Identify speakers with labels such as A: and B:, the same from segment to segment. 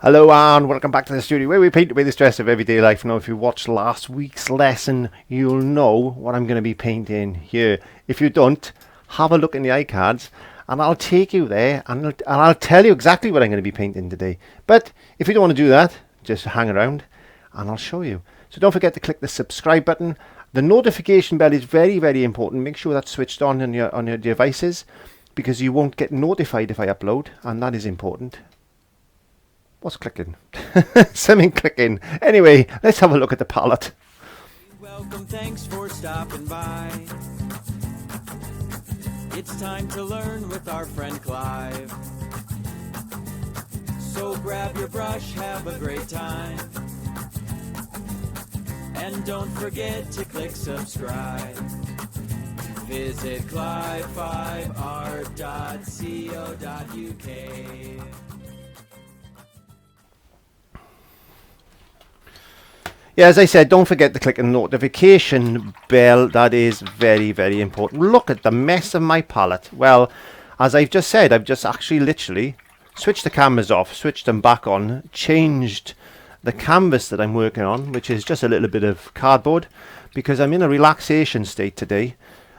A: Hello and welcome back to the studio where we paint away the stress of everyday life. Now if you watched last week's lesson you'll know what I'm going to be painting here. If you don't, have a look in the iCards and I'll take you there and I'll tell you exactly what I'm going to be painting today. But if you don't want to do that, just hang around and I'll show you. So don't forget to click the subscribe button. The notification bell is very, very important. Make sure that's switched on your devices because you won't get notified if I upload, and that is important. What's clicking? Something clicking. Anyway, let's have a look at the palette.
B: Welcome, thanks for stopping by. It's time to learn with our friend Clive. So grab your brush, have a great time. And don't forget to click subscribe. Visit clive5art.co.uk.
A: Yeah, as I said, don't forget to click the notification bell. That is very, very important. Look at the mess of my palette. Well, as I've just said, I've just actually literally switched the cameras off, switched them back on, changed the canvas that I'm working on, which is just a little bit of cardboard, because I'm in a relaxation state today.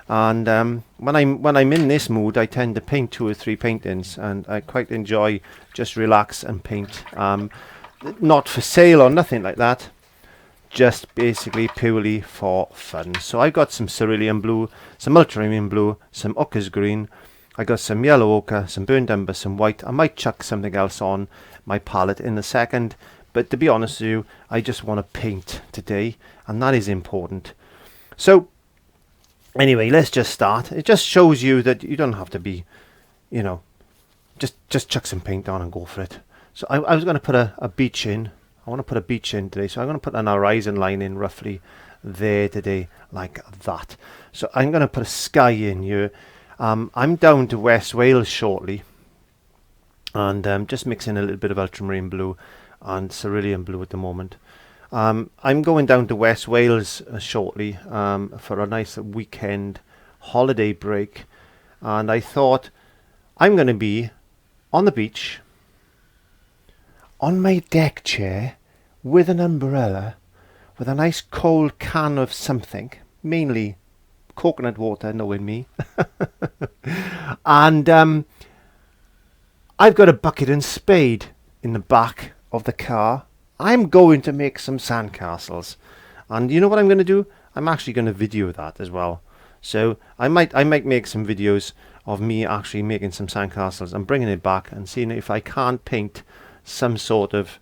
A: And when I'm in this mood, I tend to paint 2 or 3 paintings, and I quite enjoy just relax and paint. Not for sale or nothing like that. Just basically purely for fun. So I've got some cerulean blue, some ultramarine blue, some ochre green. I got some yellow ochre, some burnt umber, some white. I might chuck something else on my palette in a second, but to be honest with you, I just want to paint today, and that is important. So anyway, let's just start. It just shows you that you don't have to be, you know, just chuck some paint on and go for it. So I was going to put a beach in. I want to put a beach in today, so I'm going to put an horizon line in roughly there today, like that. So I'm going to put a sky in here. I'm down to West Wales shortly, and just mixing a little bit of ultramarine blue and cerulean blue at the moment. I'm going down to West Wales shortly for a nice weekend holiday break, and I thought I'm going to be on the beach, on my deck chair, with an umbrella, with a nice cold can of something, mainly coconut water, knowing me. And I've got a bucket and spade in the back of the car. I'm going to make some sandcastles. And you know what I'm going to do? I'm actually going to video that as well. So I might make some videos of me actually making some sandcastles and bringing it back and seeing if I can't paint some sort of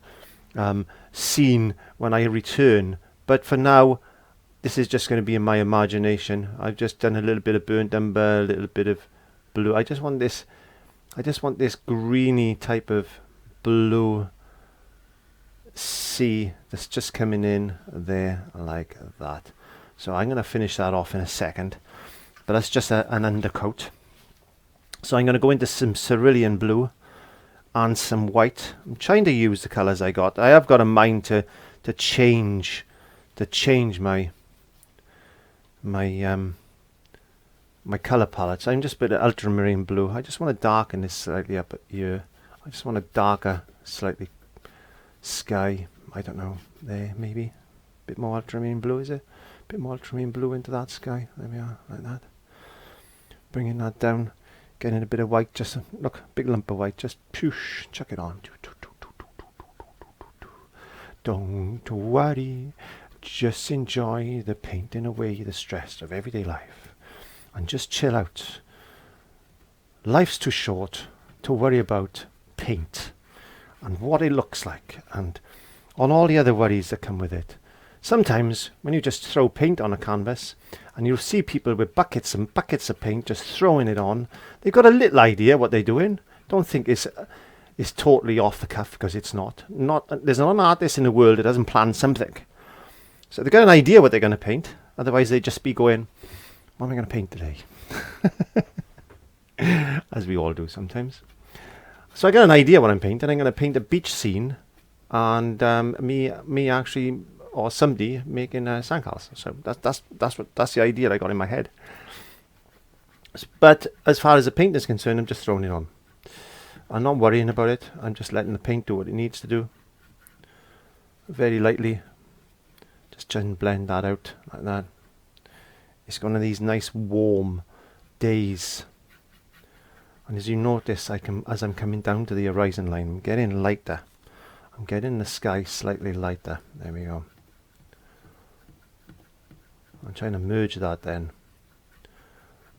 A: scene when I return. But for now, this is just going to be in my imagination. I've just done a little bit of burnt umber, a little bit of blue. I just want this greeny type of blue sea that's just coming in there like that. So I'm going to finish that off in a second, but that's just an undercoat. So I'm going to go into some cerulean blue and some white. I'm trying to use the colours I got. I have got a mind to change my colour palette. So I'm just a bit of ultramarine blue. I just want to darken this slightly up here. I just want a darker, slightly sky. I don't know, there maybe. A bit more ultramarine blue, is it? A bit more ultramarine blue into that sky. There we are, like that. Bringing that down. Getting a bit of white, just look, big lump of white, just poosh, chuck it on. Don't worry, just enjoy the painting away the stress of everyday life and just chill out. Life's too short to worry about paint and what it looks like and on all the other worries that come with it. Sometimes when you just throw paint on a canvas and you'll see people with buckets and buckets of paint just throwing it on, they've got a little idea what they're doing. Don't think it's totally off the cuff, because it's not. There's not an artist in the world that doesn't plan something. So they've got an idea what they're going to paint. Otherwise they'd just be going, what am I going to paint today? As we all do sometimes. So I got an idea what I'm painting. I'm going to paint a beach scene, and me actually, or somebody making a sandcastle. So that's the idea I got in my head. But as far as the paint is concerned, I'm just throwing it on. I'm not worrying about it. I'm just letting the paint do what it needs to do. Very lightly. Just try and blend that out like that. It's one of these nice warm days. And as you notice, as I'm coming down to the horizon line, I'm getting lighter. I'm getting the sky slightly lighter. There we go. I'm trying to merge that then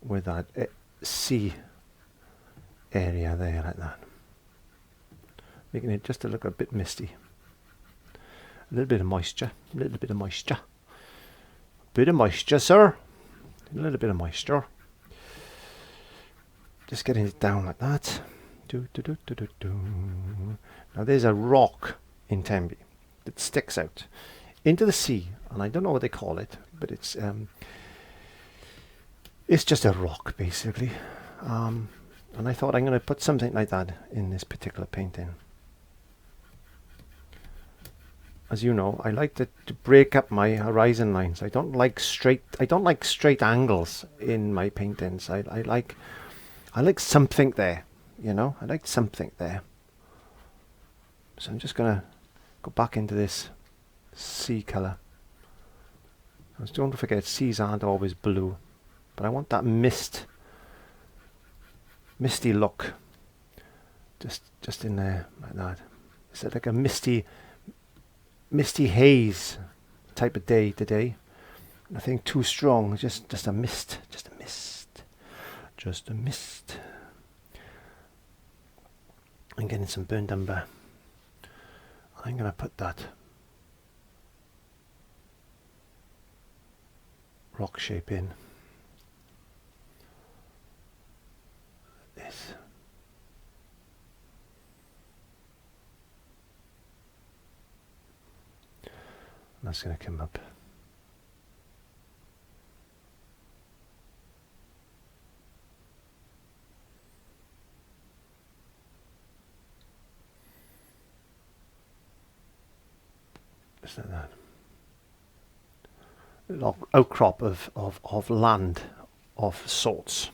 A: with that sea area there like that. Making it just to look a bit misty. A little bit of moisture. A little bit of moisture. Bit of moisture, sir. A little bit of moisture. Just getting it down like that. Now there's a rock in Tenby that sticks out into the sea, and I don't know what they call it, but it's just a rock basically. And I thought I'm going to put something like that in this particular painting. As you know, I like to break up my horizon lines. I don't like straight angles in my paintings. I like something there, you know. I like something there. So I'm just gonna go back into this sea color. Don't forget, seas aren't always blue, but I want that misty look. Just in there like that. Is it like a misty haze type of day today? Nothing too strong. Just a mist. Just a mist. Just a mist. I'm getting some burnt umber. I'm going to put that rock shape in. This. That's going to come up. Just like that. A little outcrop of land of sorts.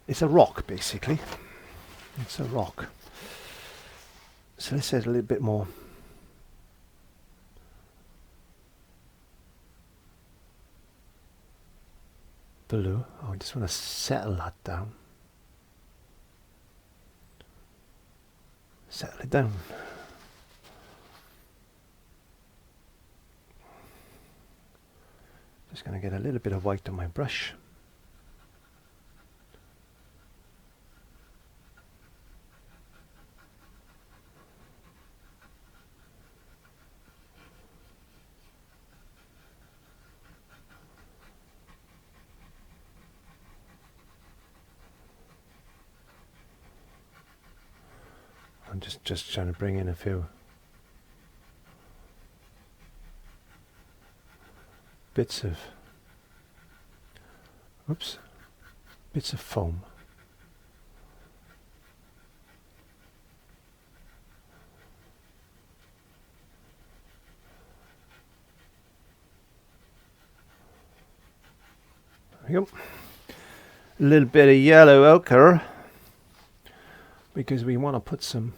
A: It's a rock basically. It's a rock. So let's add a little bit more blue. Oh, I just want to settle that down. Settle it down. Just going to get a little bit of white on my brush. I'm just trying to bring in a few bits of foam. There we go. A little bit of yellow ochre because we want to put some.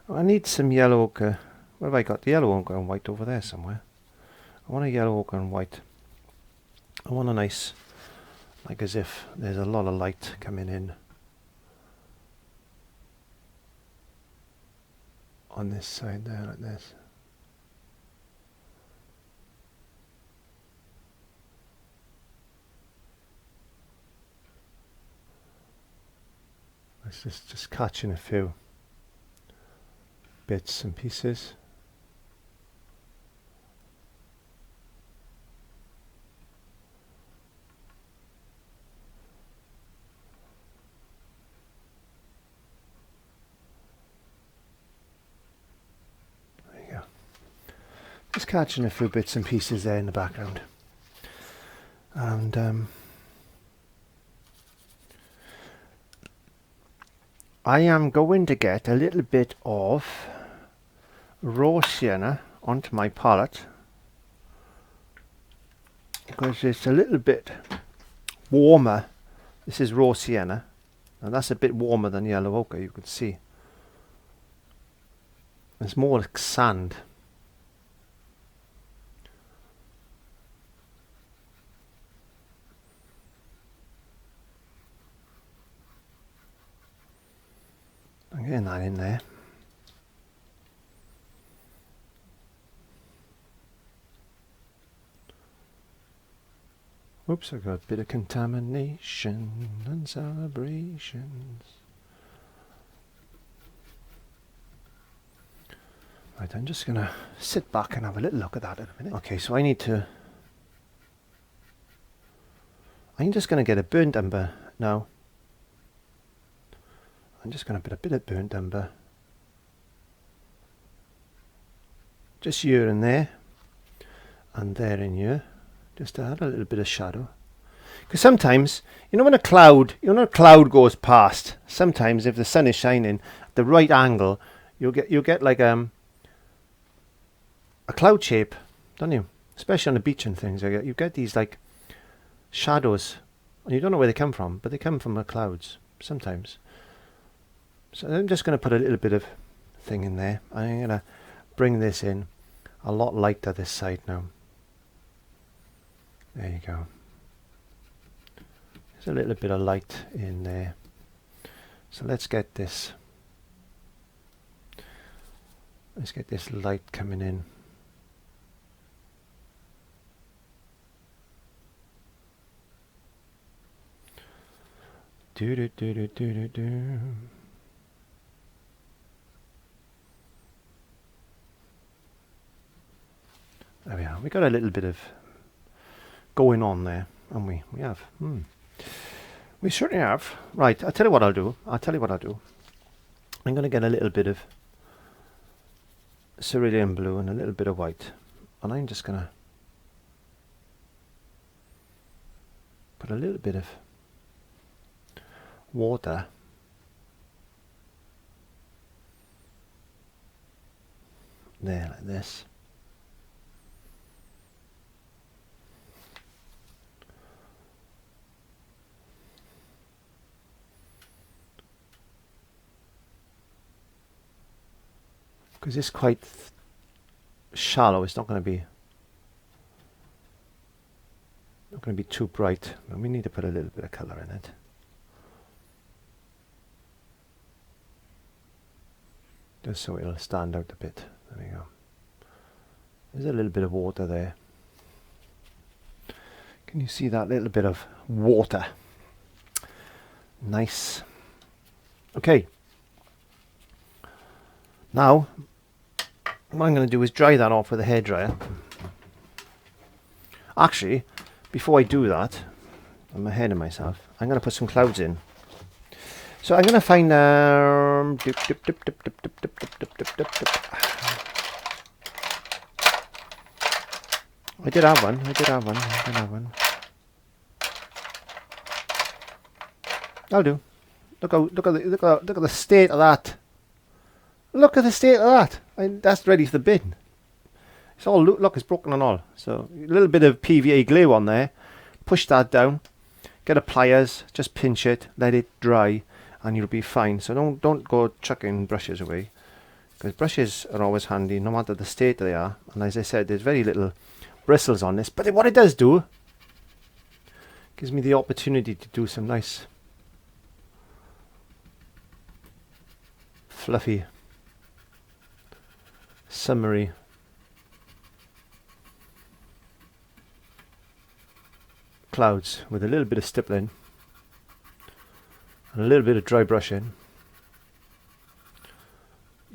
A: I need some yellow ochre. What have I got? The yellow ochre and white over there somewhere. I want a yellow ochre and white. I want a nice, like as if there's a lot of light coming in on this side there, like this. Let's just catching a few bits and pieces. Just catching a few bits and pieces there in the background. And I am going to get a little bit of raw sienna onto my palette because it's a little bit warmer. This is raw sienna. And that's a bit warmer than yellow ochre, you can see. It's more like sand. I'm getting that in there. Oops, I got a bit of contamination and celebrations. Right, I'm just going to sit back and have a little look at that in a minute. Okay, so I'm just going to get a burnt umber now. I'm just going to put a bit of burnt umber just here and there in here, just to add a little bit of shadow. Because sometimes, you know, when a cloud goes past, sometimes if the sun is shining at the right angle, you'll get like a cloud shape, don't you? Especially on the beach and things. You get these like shadows, and you don't know where they come from, but they come from the clouds sometimes. So I'm just going to put a little bit of thing in there. I'm going to bring this in a lot lighter this side now. There you go. There's a little bit of light in there. So let's get this light coming in. Do do do do do do do. There we are. We got a little bit of going on there, haven't we? We have. We certainly have. Right. I'll tell you what I'll do. I'm going to get a little bit of cerulean blue and a little bit of white, and I'm just going to put a little bit of water there like this. Because it's quite shallow, it's not going to be too bright, and we need to put a little bit of colour in it. Just so it'll stand out a bit. There we go. There's a little bit of water there. Can you see that little bit of water? Nice. Okay. Now, what I'm going to do is dry that off with a hairdryer. Actually, before I do that, I'm ahead of myself. I'm going to put some clouds in. So I'm going to find I did have one. That'll do. Look at the state of that. Look at the state of that. That's ready for the bin. It's all, look, it's broken and all. So a little bit of PVA glue on there. Push that down. Get a pliers. Just pinch it. Let it dry, and you'll be fine. So don't go chucking brushes away, because brushes are always handy, no matter the state they are. And as I said, there's very little bristles on this. But what it does do, gives me the opportunity to do some nice fluffy summery clouds with a little bit of stippling and a little bit of dry brushing.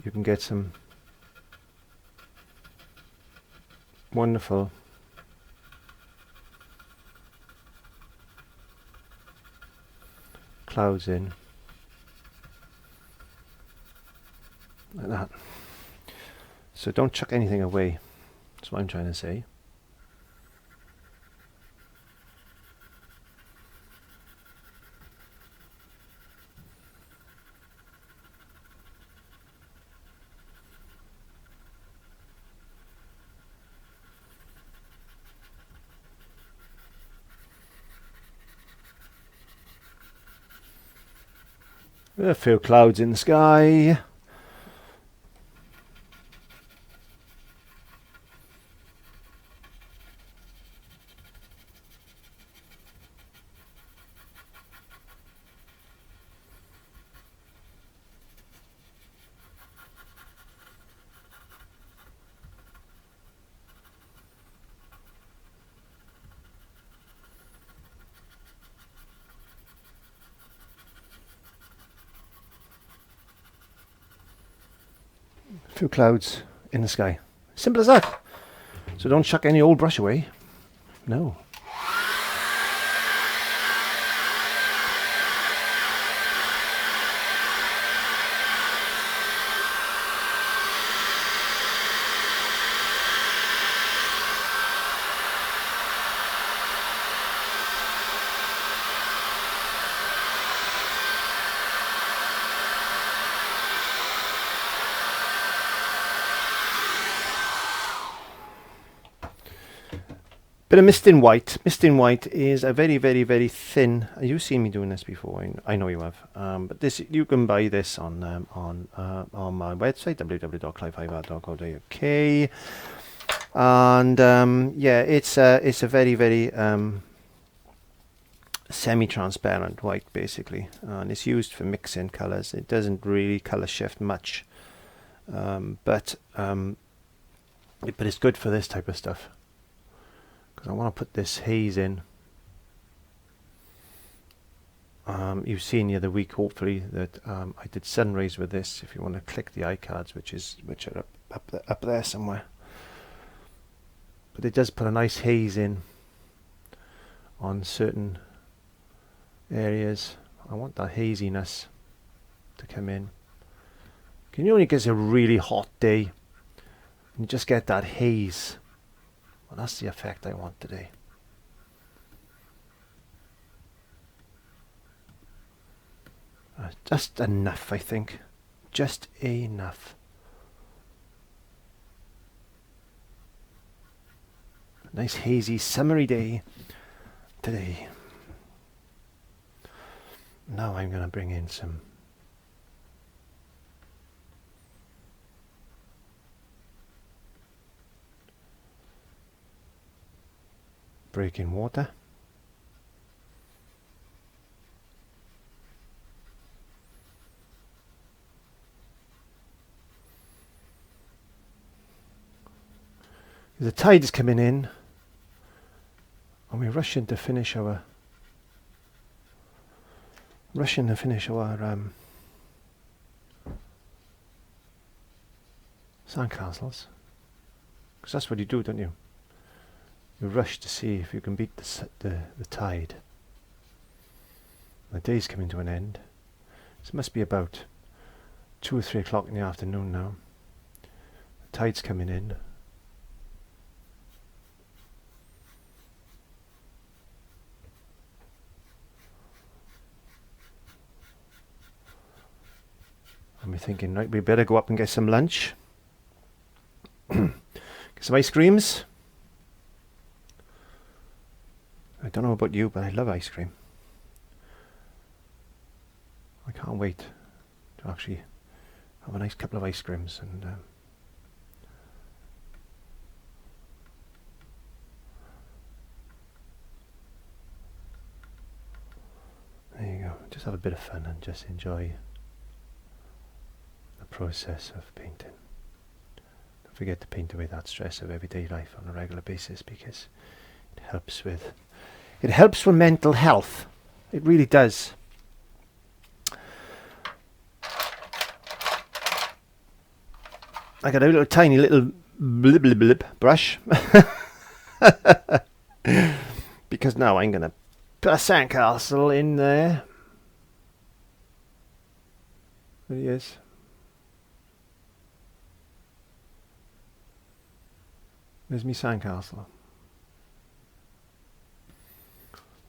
A: You can get some wonderful clouds in like that. So don't chuck anything away. That's what I'm trying to say. A few clouds in the sky. Few clouds in the sky. Simple as that. So don't chuck any old brush away. No. Bit of mist in white. Mist in white is a very, very, very thin. You've seen me doing this before. I know you have. But this, you can buy this on my website, www.clive5art.co.uk. And yeah, it's a very, very semi-transparent white, basically, and it's used for mixing colours. It doesn't really colour shift much, but it's good for this type of stuff. Because I want to put this haze in. You've seen the other week, hopefully, that I did sunrays with this. If you want to click the iCards, which are up there somewhere. But it does put a nice haze in on certain areas. I want that haziness to come in. Can you only get a really hot day and you just get that haze? Well, that's the effect I want today. Just enough, I think. Just enough. A nice hazy summery day today. Now I'm going to bring in some breaking water. The tide is coming in and we're rushing to finish our sandcastles, because that's what you do, don't you? You rush to see if you can beat the tide. The day's coming to an end. So it must be about 2 or 3 o'clock in the afternoon now. The tide's coming in. And we're thinking, right, we better go up and get some lunch. Get some ice creams. I don't know about you, but I love ice cream. I can't wait to actually have a nice couple of ice creams. And there you go. Just have a bit of fun and just enjoy the process of painting. Don't forget to paint away that stress of everyday life on a regular basis, because it helps with mental health. It really does. I got a little tiny little blib blib blib brush because now I'm gonna put a sandcastle in there. There he is. There's me sandcastle.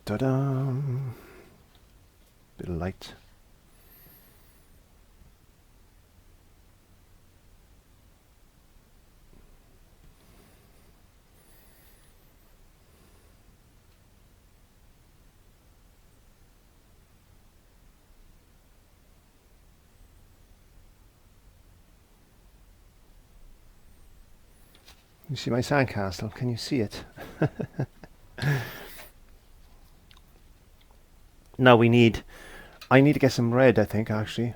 A: Ta-da! Bit of light. You see my sandcastle? Can you see it? Now I need to get some red, I think, actually.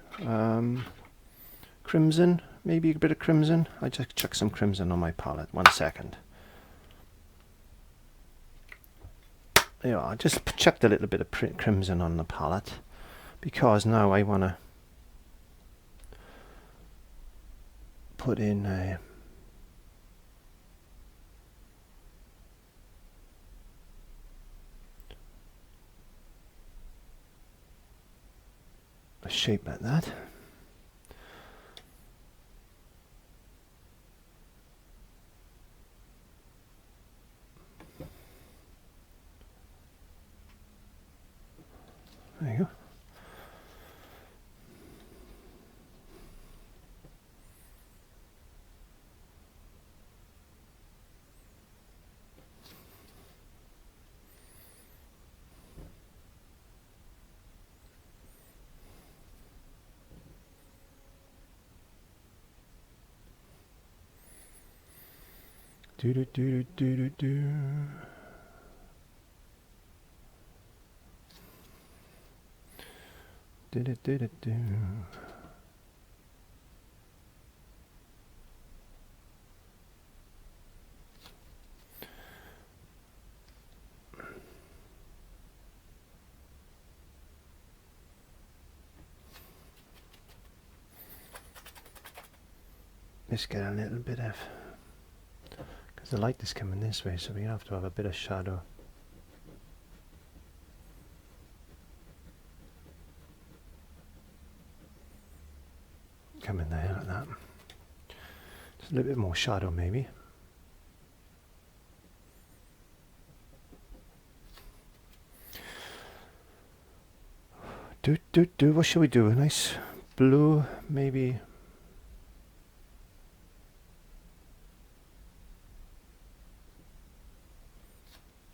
A: Crimson, maybe a bit of crimson. I just chuck some crimson on my palette. 1 second. Yeah, I just chucked a little bit of crimson on the palette because now I want to put in a shape like that. There you go. Do do do do do do. Do do do do do. Let's get a little bit of, because the light is coming this way, so we have to have a bit of shadow. Come in there like that. Just a little bit more shadow maybe. What shall we do? A nice blue, maybe.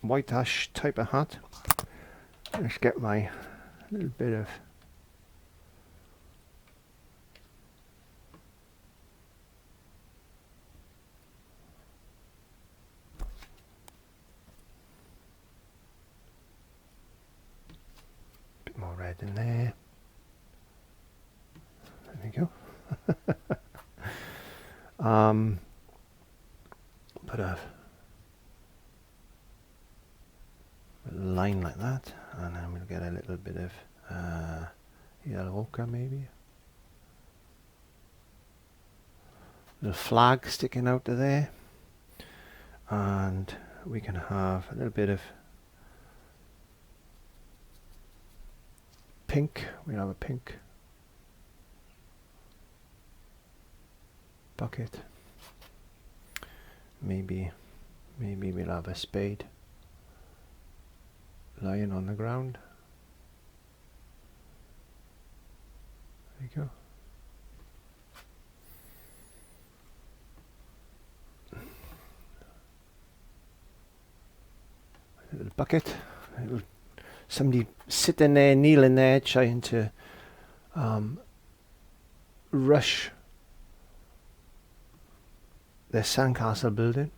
A: White ash type of hat. Let's get my little bit of more red in there. There we go. Put a line like that, and then we'll get a little bit of yellow ochre maybe. Little flag sticking out of there, and we can have a little bit of pink. We'll have a pink bucket. Maybe we'll have a spade lying on the ground. There you go. A little bucket. Somebody sitting there, kneeling there, trying to rush their sandcastle building.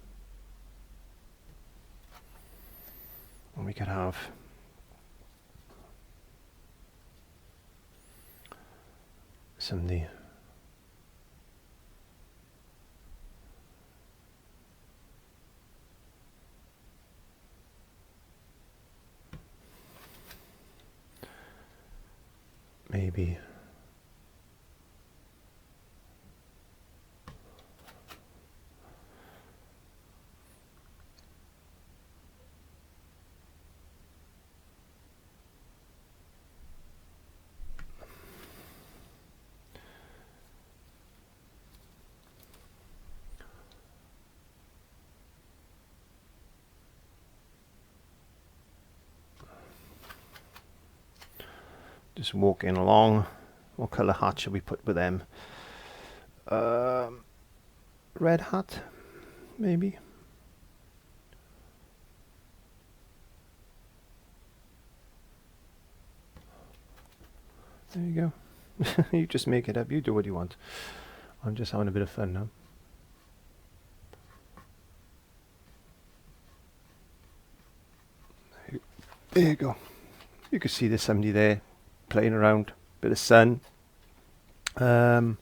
A: And we could have somebody maybe just walking along. What colour hat should we put with them? Red hat, maybe. There you go. You just make it up. You do what you want. I'm just having a bit of fun now. There you go. You can see there's somebody there playing around. Bit of sun. And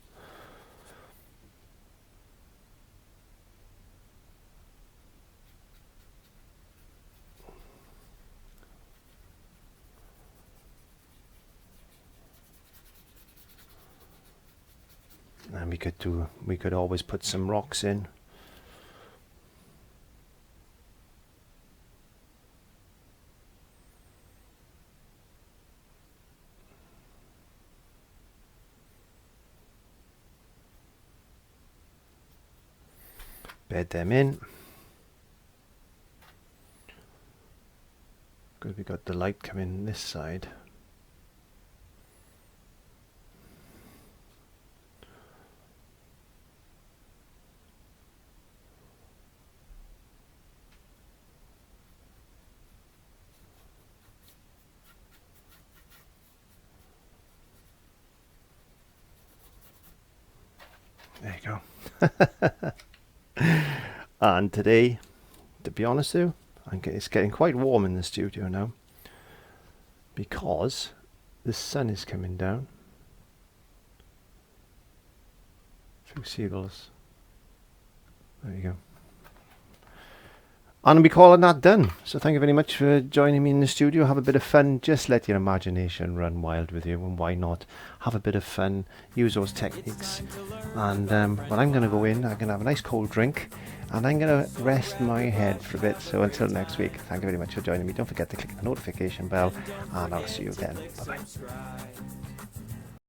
A: we could always put some rocks in. Bed them in. Because we got the light coming this side. There you go. And today, to be honest with you, it's getting quite warm in the studio now because the sun is coming down through seagulls. There you go. And I'll be calling that done. So thank you very much for joining me in the studio. Have a bit of fun. Just let your imagination run wild with you, and why not? Have a bit of fun. Use those techniques. And well, I'm going to go in. I'm going to have a nice cold drink, and I'm going to rest my head for a bit. So until next week, thank you very much for joining me. Don't forget to click the notification bell, and I'll see you again. Bye bye.